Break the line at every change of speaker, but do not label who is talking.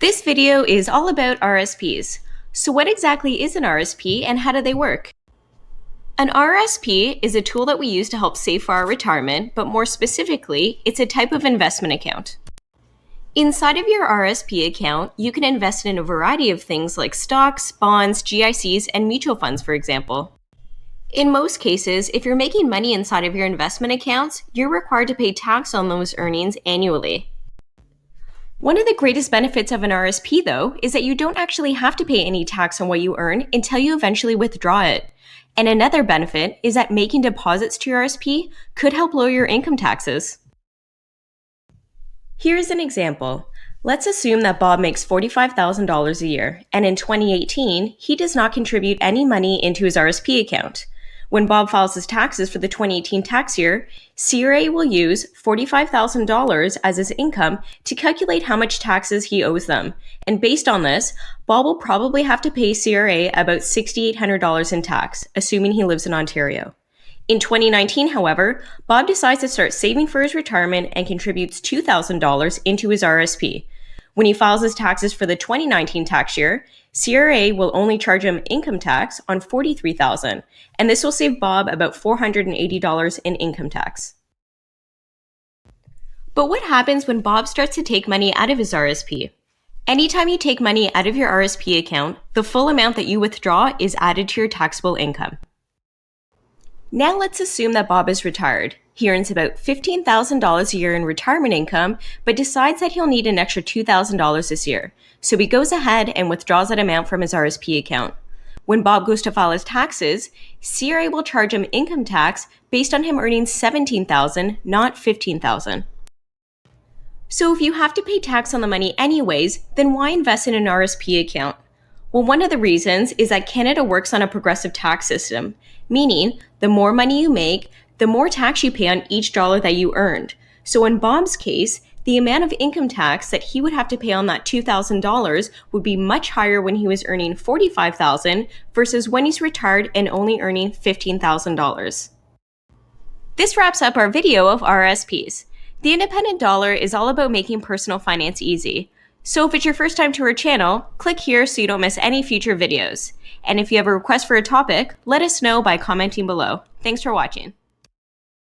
This video is all about RSPs. So what exactly is an RSP and how do they work? An RRSP is a tool that we use to help save for our retirement, but more specifically, it's a type of investment account. Inside of your RRSP account, you can invest in a variety of things like stocks, bonds, GICs, and mutual funds, for example. In most cases, if you're making money inside of your investment accounts, you're required to pay tax on those earnings annually. One of the greatest benefits of an RSP, though, is that you don't actually have to pay any tax on what you earn until you eventually withdraw it. And another benefit is that making deposits to your RSP could help lower your income taxes. Here's an example. Let's assume that Bob makes $45,000 a year, and in 2018, he does not contribute any money into his RSP account. When Bob files his taxes for the 2018 tax year, CRA will use $45,000 as his income to calculate how much taxes he owes them. And based on this, Bob will probably have to pay CRA about $6,800 in tax, assuming he lives in Ontario. In 2019, however, Bob decides to start saving for his retirement and contributes $2,000 into his RSP. When he files his taxes for the 2019 tax year, CRA will only charge him income tax on $43,000, and this will save Bob about $480 in income tax. But what happens when Bob starts to take money out of his RSP? Anytime you take money out of your RSP account, the full amount that you withdraw is added to your taxable income. Now let's assume that Bob is retired. He earns about $15,000 a year in retirement income, but decides that he'll need an extra $2,000 this year. So he goes ahead and withdraws that amount from his RSP account. When Bob goes to file his taxes, CRA will charge him income tax based on him earning $17,000, not $15,000. So if you have to pay tax on the money anyways, then why invest in an RSP account? Well, one of the reasons is that Canada works on a progressive tax system, meaning the more money you make, the more tax you pay on each dollar that you earned. So in Bob's case, the amount of income tax that he would have to pay on that $2,000 would be much higher when he was earning $45,000 versus when he's retired and only earning $15,000. This wraps up our video of RRSPs. The independent dollar is all about making personal finance easy. So if it's your first time to our channel, click here so you don't miss any future videos. And if you have a request for a topic, let us know by commenting below. Thanks for watching.